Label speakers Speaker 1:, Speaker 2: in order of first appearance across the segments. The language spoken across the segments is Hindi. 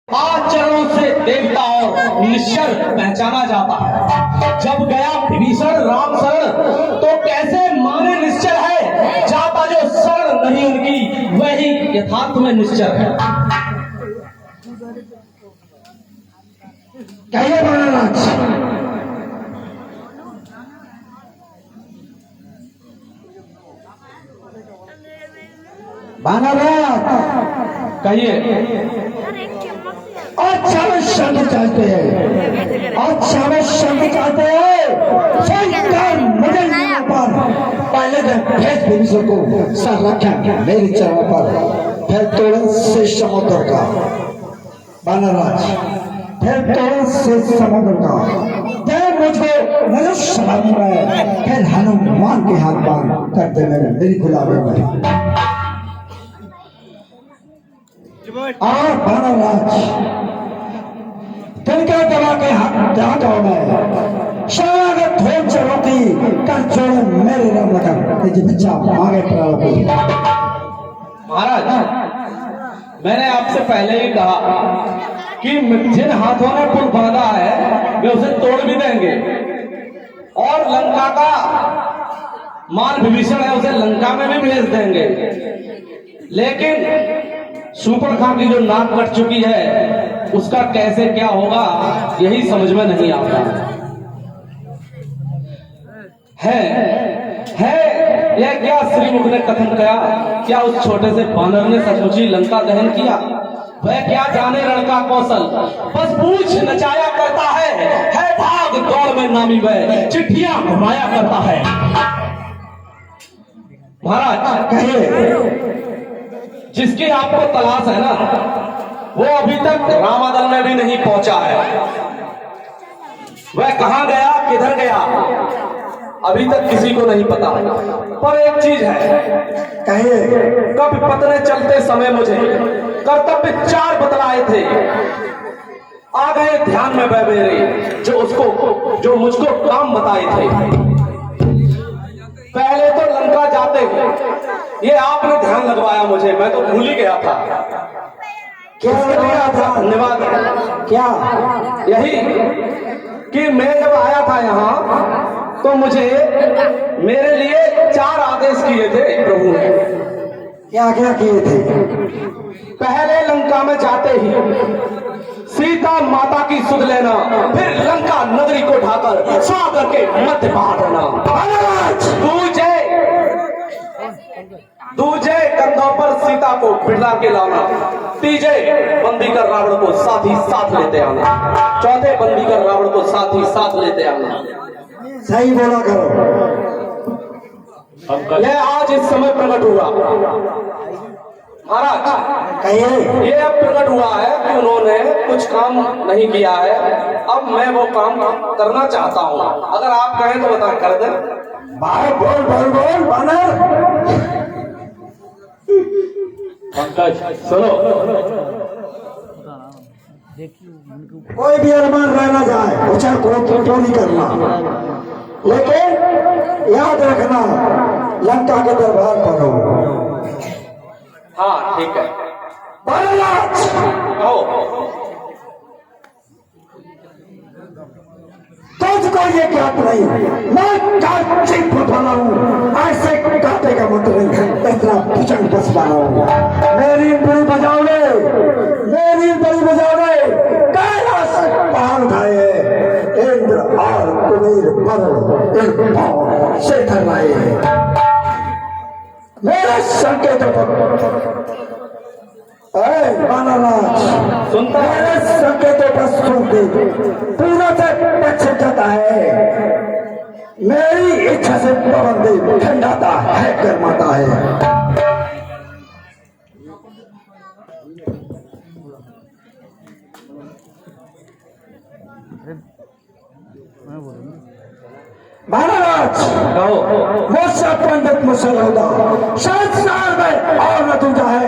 Speaker 1: पांच चरणों से देवता और निश्चर पहचाना जाता है। जब गया विभीषण राम शरण तो कैसे माने निश्चर है, जाता जो शरण नहीं उनकी वही यथार्थ में निश्चर है।
Speaker 2: कहिए महाराज।
Speaker 1: कहिए।
Speaker 2: अच्छा में शांति चाहते हैं, अच्छा में शांति चाहते हैं। मुझे यहाँ पर पहले भेज विभीषण को सर रखा मेरे चरण पर, फिर तुरंत से समुद्र का बनराज, फिर तुरंत से समुद्र का फिर मुझको नजर सलामी में, फिर हनुमान के हाथ बांध कर दे मेरी गुलाबी में। और बनराज तिनके दबा के हाथों में शरणागत धोल चढ़ो की कर जोड़े मेरे राम लखन जी बच्चा आगे प्रारंभ।
Speaker 1: महाराज, मैंने आपसे पहले ही कहा कि जिन हाथों ने पुल बांधा है वे उसे तोड़ भी देंगे, और लंका का माल विभीषण है उसे लंका में भी भेज देंगे। लेकिन शूर्पणखा की जो नाक कट चुकी है उसका कैसे क्या होगा यही समझ में नहीं आता है। यह क्या श्रीमुख ने कथन किया, क्या उस छोटे से बानर ने सचमुच ही लंका दहन किया? वह क्या जाने रण का कौशल, बस पूछ नचाया करता है भाग दौड़ में नामी वह चिट्ठियां घुमाया करता है। महाराज कहिए। जिसकी आपको तलाश है ना, वो अभी तक रामादल में भी नहीं पहुंचा है। वह कहां गया, किधर गया, अभी तक किसी को नहीं पता। पर एक चीज है,
Speaker 2: कहिए।
Speaker 1: कब पतने चलते समय मुझे कर्तव्य 4 बतलाए थे, आ गए ध्यान में वह मेरे जो मुझको काम बताए थे। पहले तो लंका जाते ये आपने ध्यान लगवाया मुझे, मैं तो भूल ही गया था।
Speaker 2: क्या लगवाया था?
Speaker 1: धन्यवाद।
Speaker 2: क्या?
Speaker 1: यही कि मैं जब आया था यहाँ तो मुझे मेरे लिए 4 आदेश किए थे प्रभु ने।
Speaker 2: क्या क्या किए थे?
Speaker 1: पहले लंका में जाते ही सीता माता की सुध लेना, फिर लंका नगरी को ढाकर सागर के मध्य बहा देना। दूजे कंधों पर सीता को बिठा के लाना, तीजे बंदी कर रावण को साथ ही साथ लेते आना, चौथे बंदी कर रावण को साथ ही साथ लेते आना।
Speaker 2: सही बोला करो।
Speaker 1: यह आज इस समय प्रकट हुआ महाराज।
Speaker 2: कहिए।
Speaker 1: ये अब प्रकट हुआ है कि उन्होंने कुछ काम नहीं किया है, अब मैं वो काम करना चाहता हूँ। अगर आप कहें तो बता कर दें।
Speaker 2: बाहर बोल बोल बोल बानर।
Speaker 1: पंकज सुनो,
Speaker 2: कोई भी अरमान रह ना जाए, उसे को नहीं करना, लेकिन याद रखना लंका के दरबार पर हो।
Speaker 1: हाँ ठीक है।
Speaker 2: बनराज तुझको ये ज्ञात नहीं, मैं काची वाला हूँ, ऐसे काटे का मंत्र नहीं, इतना भुजंग बस वाला हूँ। मेरी बड़ी बजाओ कैलाश पहाड़ उठाए इंद्र और कुबेर वरुण शेखर लाए मेरे संकेतों पर। बनराज
Speaker 1: सुनता
Speaker 2: मेरे संकेतों पर सुन दे, पूरा से पक्ष जाता है, मेरी इच्छा से पाबंदी ठंडाता है, गर्माता है। महाराज मुझसे पंडित मुसलौदा संसार में और न दूजा है,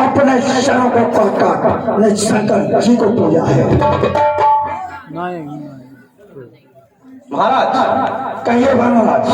Speaker 2: अपने शरणों को पहकाट ने शंकर जी को पूजा है।
Speaker 1: महाराज
Speaker 2: कहिए। महाराज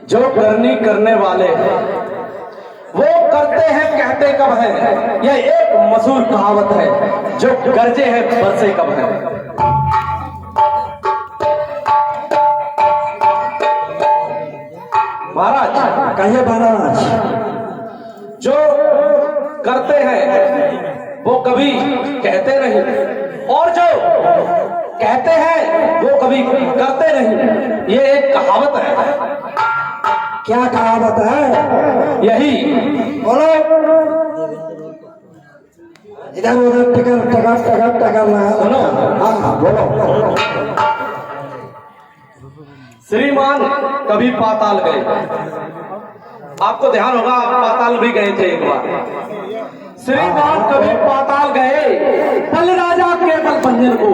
Speaker 1: जो करनी करने वाले वो करते हैं कहते कब है, यह एक मशहूर कहावत है। जो गरजे हैं बरसे कब है। महाराज
Speaker 2: कहिए महाराज।
Speaker 1: जो करते हैं वो कभी कहते नहीं, और जो कहते हैं वो कभी करते नहीं, ये एक कहावत है।
Speaker 2: क्या कहावत है?
Speaker 1: यही
Speaker 2: बोलो। इधर उधर टकर टकर टकर टकर रहा।
Speaker 1: सुनो।
Speaker 2: हाँ बोलो।
Speaker 1: श्रीमान कभी पाताल गए, आपको ध्यान होगा आप पाताल भी गए थे एक बार। श्रीमान कभी पाताल गए, बल राजा के बल भंजन को,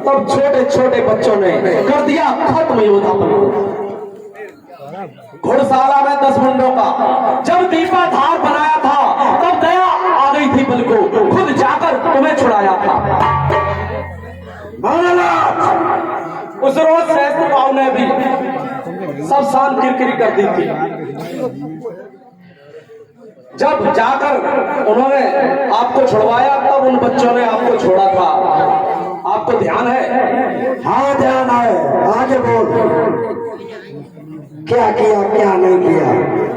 Speaker 1: तब छोटे छोटे बच्चों ने कर दिया खत्म योद्धापन को। घुड़शाला में 10 मुंडों का जब दीपा धार बनाया था, तब दया आ गई थी बल को, खुद जाकर तुम्हें छुड़ाया था। उस रोज सहस्त्र पाव ने भी सब शान किरकिरी कर दी थी। जब जाकर उन्होंने आपको छुड़वाया, तब उन बच्चों ने आपको छोड़ा था। आपको ध्यान है?
Speaker 2: हाँ ध्यान है। आगे बोल। क्या किया क्या नहीं किया?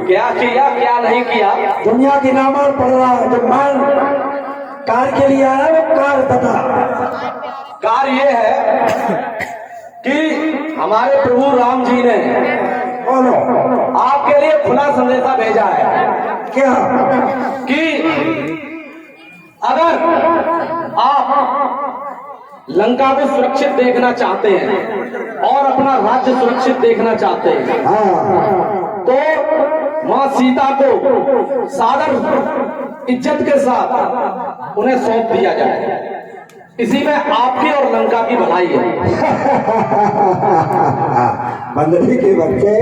Speaker 1: क्या किया क्या नहीं किया?
Speaker 2: दुनिया की नामर पड़ रहा है। जो मान कार के लिए आया वो कार बता।
Speaker 1: कार ये है कि हमारे प्रभु राम जी ने
Speaker 2: बोलो
Speaker 1: आपके लिए खुला संदेशा भेजा है।
Speaker 2: क्या?
Speaker 1: कि अगर आप लंका को सुरक्षित देखना चाहते हैं और अपना राज्य सुरक्षित देखना चाहते हैं,
Speaker 2: हाँ
Speaker 1: तो मां सीता को सादर इज्जत के साथ उन्हें सौंप दिया जाए। इसी में आपकी और लंका की भलाई है।
Speaker 2: बंदरी के बच्चे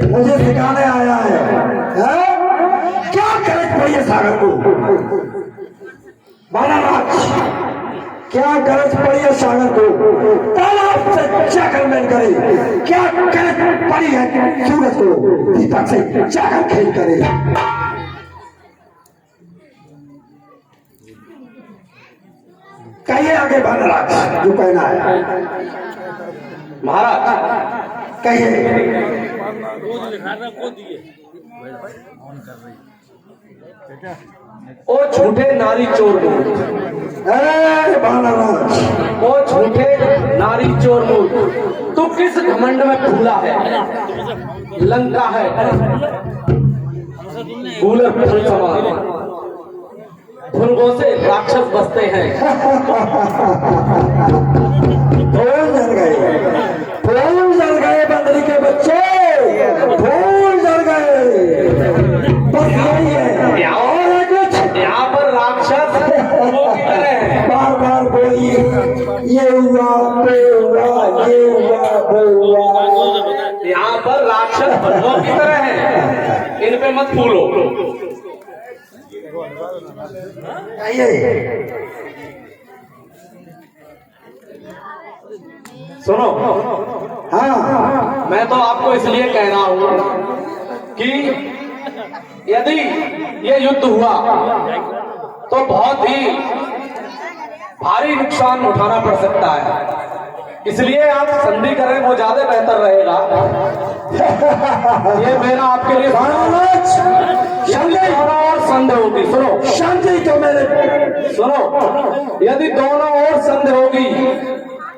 Speaker 2: मुझे सिखाने आया है? क्या गरज पड़ी है सागर को? महाराज क्या गरज पड़ी है सागर को? तालाब से जाकर मैन करे। क्या गरज पड़ी है सूरज को? दीपक से जाकर खेल करे। कहिए आगे महाराज जो कहना है।
Speaker 1: महाराज
Speaker 2: कहिए।
Speaker 1: ओ झूठे नारी चोर मूर्ख,
Speaker 2: अरे महाराज
Speaker 1: ओ झूठे नारी चोर मूर्ख, तू किस घमंड में फूला है? लंका है कूलर फूल समान, फुलगों से राक्षस बसते हैं।
Speaker 2: फूल जल गए, फूल जल गए बंदरी के बच्चे, फूल जल गए। बस यही है और कुछ
Speaker 1: यहाँ पर राक्षस फूलों की तरह है।
Speaker 2: बार बार बोलिए। ये हुआ वो हुआ, ये हुआ वो हुआ।
Speaker 1: यहाँ पर राक्षस फूलों की तरह है, इन पे मत फूलो। सुनो।
Speaker 2: हाँ
Speaker 1: मैं तो आपको इसलिए कह रहा हूं कि यदि ये युद्ध हुआ तो बहुत ही भारी नुकसान उठाना पड़ सकता है। इसलिए आप संधि करें वो ज्यादा बेहतर रहेगा। ये मेरा आपके लिए दोनों और संधि होगी। सुनो
Speaker 2: शांति तो मेरे
Speaker 1: सुनो, यदि दोनों ओर संधि होगी,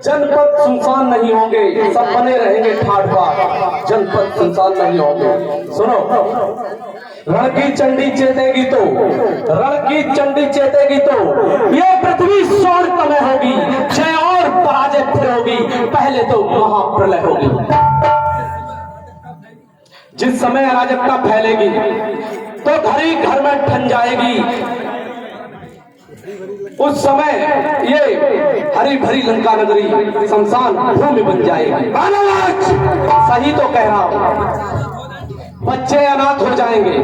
Speaker 1: जनपद सुनसान नहीं होंगे, सब बने रहेंगे ठाट बाट, जनपद सुनसान नहीं होंगे। सुनो, रण की चंडी चेतेगी तो, रण की चंडी चेतेगी तो ये पृथ्वी स्वर्णमय होगी, जय और पराजय फिर होगी, पहले तो महाप्रलय होगी। जिस समय अराजकता फैलेगी तो घर ही घर में ठन जाएगी। उस समय ये हरी भरी लंका नगरी शमशान भूमि बन जाएगी। सही तो कह रहा हूं। बच्चे अनाथ हो जाएंगे,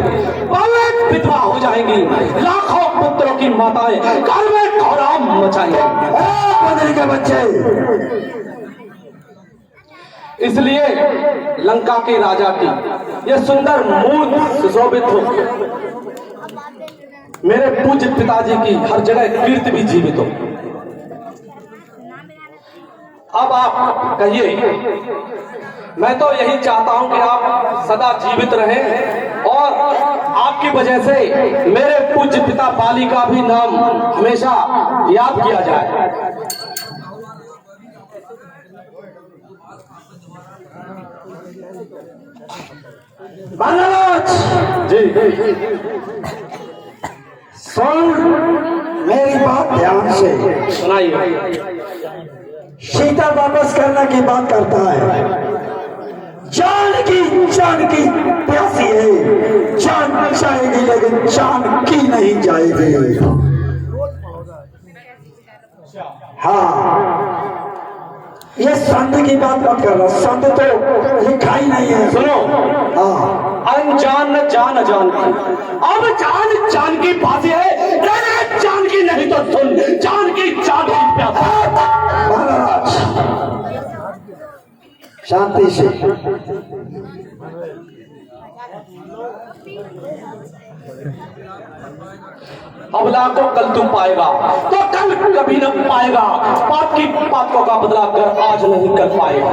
Speaker 1: औरतें विधवा हो जाएंगी, लाखों पुत्रों की माताएं घर में कोहराम मचाएंगी।
Speaker 2: के बच्चे
Speaker 1: इसलिए लंका के राजा की यह सुंदर मूर्ति सुशोभित हो मेरे पूज्य पिताजी की हर जगह कीर्ति भी जीवित हो। अब आप कहिए, मैं तो यही चाहता हूं कि आप सदा जीवित रहें और आपकी वजह से मेरे पूज्य पिता बाली का भी नाम हमेशा याद किया जाए।
Speaker 2: महाराज
Speaker 1: जी
Speaker 2: सुन मेरी बात ध्यान से।
Speaker 1: सुनाइए।
Speaker 2: सीता वापस करने की बात करता है। जान की प्यासी है, जान जाएगी लेकिन जान की नहीं जाएगी। हाँ, ये संत की बात मत कर रहा, संत तो लिखा ही नहीं है।
Speaker 1: सुनो,
Speaker 2: हाँ,
Speaker 1: अनजान न जान अजान की, अब जान जान की बात है, जान की नहीं तो सुन, जान की प्यास।
Speaker 2: महाराज शांति से।
Speaker 1: अबला को कल तुम पाएगा तो कल कभी न पाएगा, पाप की पापों का बदला कर आज नहीं कर पाएगा।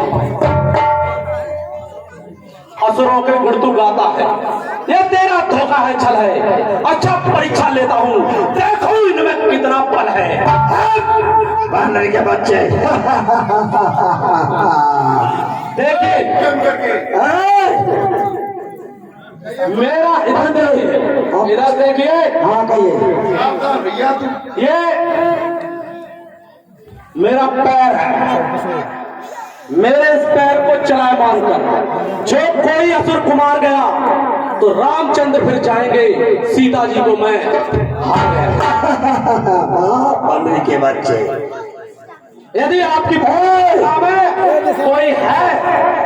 Speaker 1: असुरों के गुण तू गाता है, ये तेरा धोखा है, छल है। अच्छा परीक्षा लेता हूँ, देखो इनमें कितना बल है।
Speaker 2: बानर के बच्चे
Speaker 1: देखिए मेरा इधर देखिए।
Speaker 2: हाँ कहिए।
Speaker 1: ये मेरा पैर है, मेरे इस पैर को चलाए बांधकर जो कोई असुर कुमार गया तो रामचंद्र फिर जाएंगे, सीता जी को मैं हार गया।
Speaker 2: बानर के बच्चे,
Speaker 1: यदि आपकी में कोई है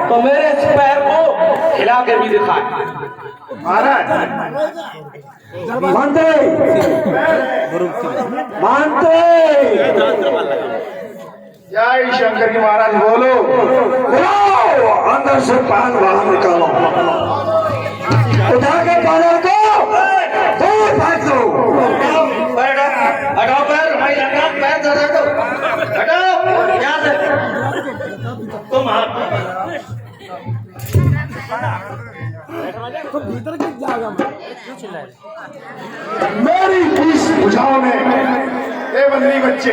Speaker 1: तो मेरे इस पैर को हिला के भी दिखाए।
Speaker 2: महाराज मानते मानते।
Speaker 3: जय शंकर की महाराज बोलो।
Speaker 2: अंदर से पान बाहर निकालो, उठा के पानर को दूर फेंक दो।
Speaker 3: हटाओ पैर, पैर दे दो, हटाओ यहाँ से। तुम मेरी बीस बुझाओ में ए बंदरी बच्चे,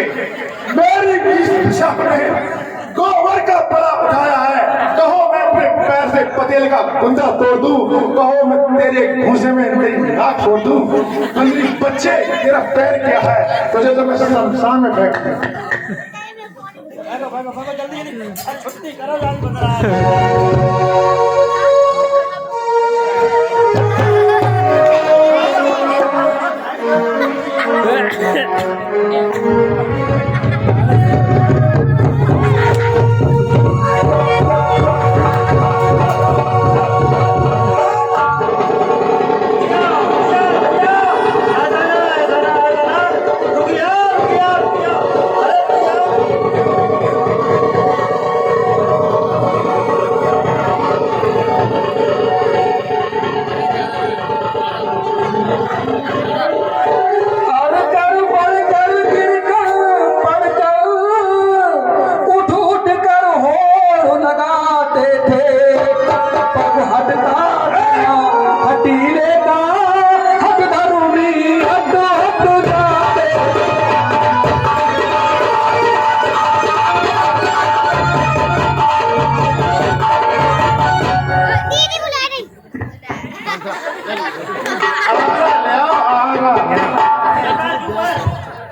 Speaker 3: मेरी बीस बुझाओ में गोबर का बड़ा उठाया है। कहो मैं अपने पैर से पतेल का गुंजा तोड़ दूं, कहो मैं तेरे घूंसे में तेरी नाक छोड़ दूं। बंदरी बच्चे तेरा पैर क्या है, तुझे तो मैं शमशान में फेंक दूं।
Speaker 4: छुट्टी करो, बन रहा है।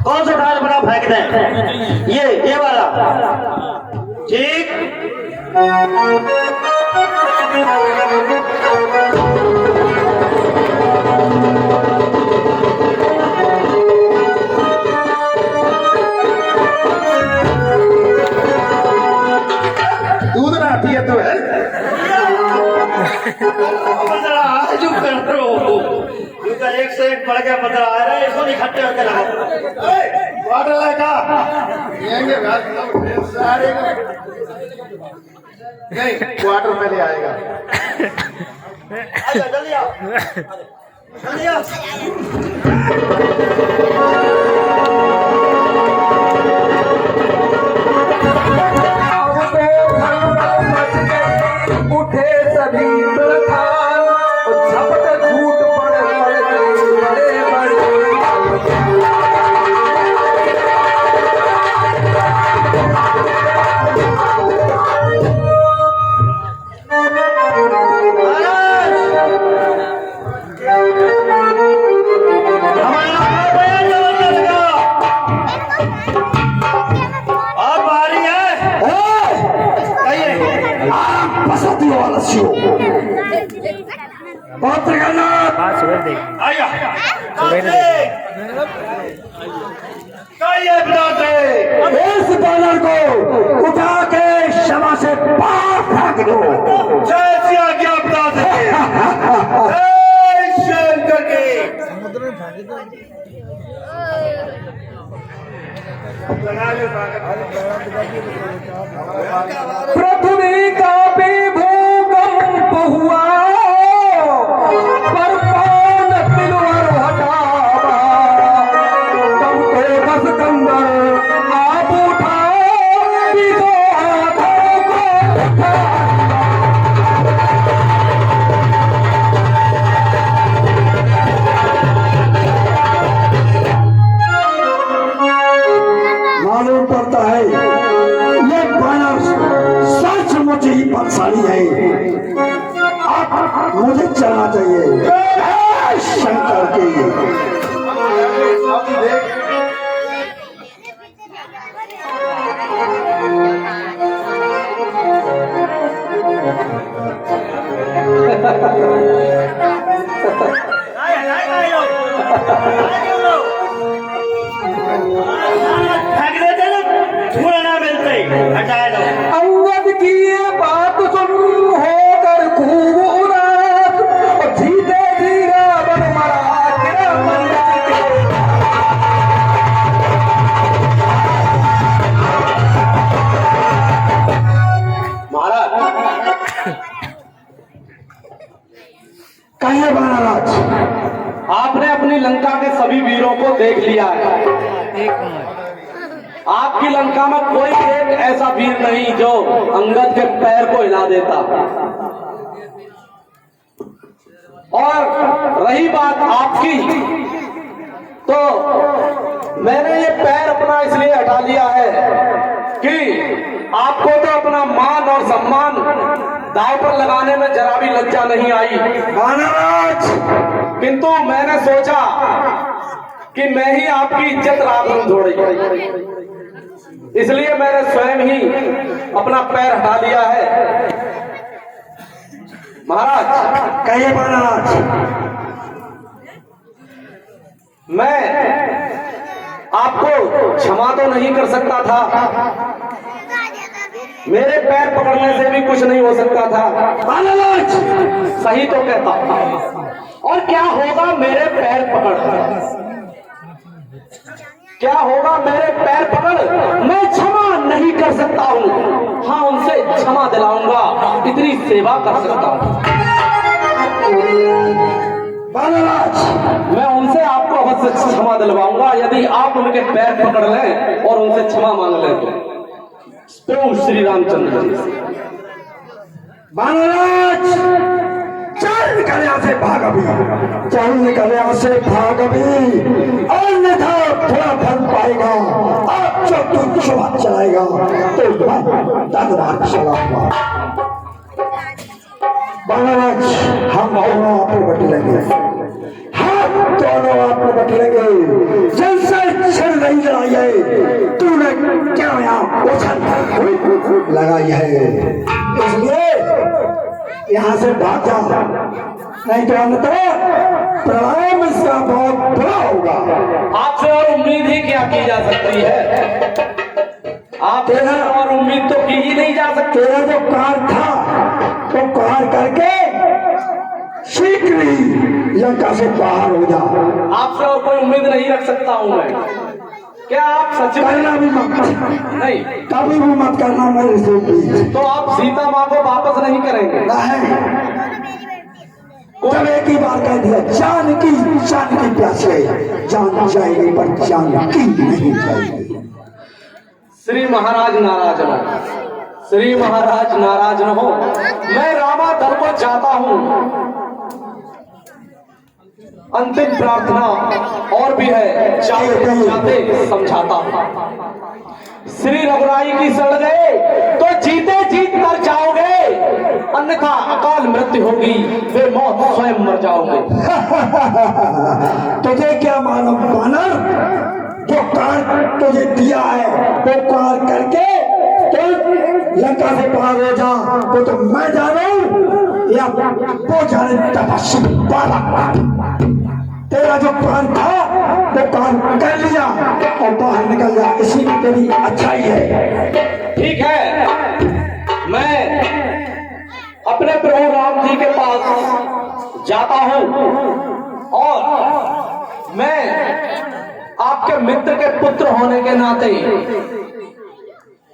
Speaker 2: कौन सा उठा बड़ा फेंक दें? ये वाला ठीक।
Speaker 3: दूध ना पिए तो है।
Speaker 4: जो कर रहे हो एक से एक बढ़ गया बदला आ रहा है, इसको इकट्ठे होकर लगाओ।
Speaker 3: वाटर लाइका नहीं, क्वार्टर में ले आएगा।
Speaker 4: जल्दी आओ।
Speaker 2: उठे सभी प्रधान झपट झूठ पड़ बड़े इस बानर को उठा के क्षमा से पार फेंक दो।
Speaker 4: जैसी आज्ञा बता सके। शंकर की
Speaker 5: समुद्र में फेंक दो।
Speaker 2: पृथ्वी का भी भूकंप हुआ पर कौन तिलवर हटावा। तुमको बस कंबर आप उठा भी दो हाथों को उठा। मालूम पड़ता है ये बानर सचमुच ही बलशाली है। अब मुझे चलना चाहिए। शंकर की अंगद की ये बात सुन होकर खूब उदास और धीरे धीरे बन मरा के मंदिर के।
Speaker 1: महाराज
Speaker 2: कहिए महाराज।
Speaker 1: आपने अपनी लंका के सभी वीरों को देख लिया है। आपकी लंका में कोई एक ऐसा वीर नहीं जो अंगद के पैर को हिला देता। और रही बात आपकी, तो मैंने ये पैर अपना इसलिए हटा लिया है कि आपको तो अपना मान और सम्मान दांव पर लगाने में जरा भी लज्जा नहीं आई
Speaker 2: महाराज।
Speaker 1: किंतु मैंने सोचा कि मैं ही आपकी इज्जत राख लूं थोड़ी, इसलिए मैंने स्वयं ही अपना पैर हटा लिया है। महाराज
Speaker 2: कहिए महाराज।
Speaker 1: मैं आपको क्षमा तो नहीं कर सकता था, मेरे पैर पकड़ने से भी कुछ नहीं हो सकता था।
Speaker 2: महाराज
Speaker 1: सही तो कहता। और क्या होगा मेरे पैर पकड़, क्या होगा मेरे पैर पकड़, मैं क्षमा नहीं कर सकता हूँ। हाँ, उनसे क्षमा दिलाऊंगा, इतनी सेवा कर सकता हूँ।
Speaker 2: महाराज
Speaker 1: मैं उनसे आपको अवश्य क्षमा दिलवाऊंगा यदि आप उनके पैर पकड़ लें और उनसे क्षमा मांग लें तो। प्रभु श्री रामचंद्र जी से।
Speaker 2: महाराज चल निकल यहाँ से भाग अभी, चल निकल यहाँ से भाग अभी, अन्यथा थोड़ा फल पाएगा। अब जो तू शुभ चलाएगा तो धन्यवाद चलाऊंगा। महाराज हम दोनों आपको बटलेंगे, हम दोनों आपको बटलेंगे। जैसे छड़ नहीं लड़ाई है तूने क्या यहाँ उछल लगाई है, इसलिए यहाँ से भाग जा, नहीं तो अन्यथा प्रणाम इसका बहुत बुरा होगा।
Speaker 1: आपसे और उम्मीद ही क्या की जा सकती है? आप और उम्मीद तो की ही नहीं जा सकती।
Speaker 2: तेरा जो कार था तो कार करके शीघ्र ही लंका से बाहर हो जा।
Speaker 1: आपसे और कोई उम्मीद नहीं रख सकता हूँ मैं। क्या आप सच
Speaker 2: करना
Speaker 1: में
Speaker 2: भी मत,
Speaker 1: नहीं,
Speaker 2: कभी भी मत करना मेरे से उम्मीद।
Speaker 1: तो आप सीता माँ को वापस नहीं करेंगे?
Speaker 2: नहीं, जब एक ही बार कह दिया जानकी जानकी प्यासे, जान जाएगी पर जानकी नहीं जाएगी।
Speaker 1: श्री महाराज नाराज न हो, श्री महाराज नाराज न हो। मैं रामा दल को जाता हूं। अंतिम प्रार्थना और भी है, जाते जाते समझाता हूं। श्री रघुराई की शरण गए तो जीते जीत कर जाओगे, अन्यथा अकाल मृत्यु होगी, वे मौत स्वयं मर जाओगे।
Speaker 2: तुझे क्या मालूम बानर, जो कार तुझे दिया है वो कार करके तो लंका से पार हो जा, वो तो मैं जानू या वो जाने तपस्वी बालक। तेरा जो प्लान था वो प्लान कर लिया और बाहर निकल जा, इसी में तेरी अच्छाई है।
Speaker 1: ठीक है, मैं अपने प्रभु राम जी के पास जाता हूं और मैं आपके मित्र के पुत्र होने के नाते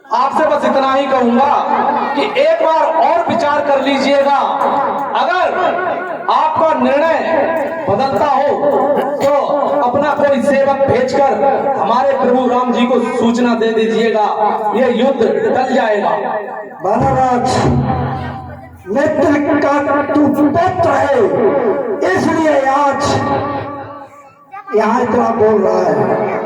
Speaker 1: आपसे बस इतना ही कहूंगा कि एक बार और विचार कर लीजिएगा। अगर आपका निर्णय बदलता हो तो अपना कोई सेवक भेजकर हमारे प्रभु राम जी को सूचना दे दीजिएगा, यह युद्ध टल जाएगा।
Speaker 2: बालाराज, मित्र का तू पुत्र है, इसलिए आज यहाँ इतना बोल रहा है।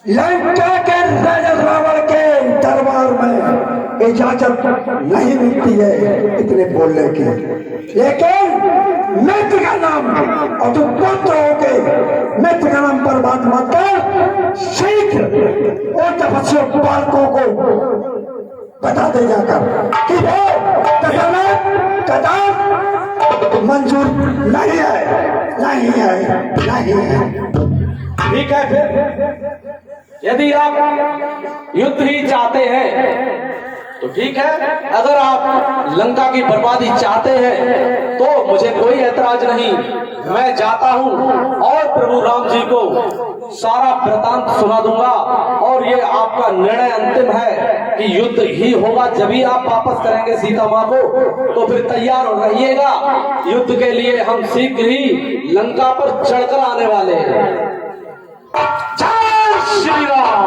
Speaker 2: लंका के राजा रावण के दरबार में इजाजत नहीं मिलती है इतने बोलने की, लेकिन मित्र का नाम और तुम पुत्र होके मित्र का नाम पर बात मत कर। शीघ्र और तपस्या बालकों को बता दे जाकर कि वो कदार मंजूर नहीं है, नहीं है, नहीं है।
Speaker 1: ठीक है, फिर यदि आप युद्ध ही चाहते हैं तो ठीक है। अगर आप लंका की बर्बादी चाहते हैं तो मुझे कोई ऐतराज नहीं। मैं जाता हूं और प्रभु राम जी को सारा वृतांत सुना दूंगा और ये आपका निर्णय अंतिम है कि युद्ध ही होगा। जब ही आप वापस करेंगे सीता माँ को तो फिर तैयार रहिएगा, युद्ध के लिए हम शीघ्र ही लंका पर चढ़कर आने वाले हैं। जय श्री राम।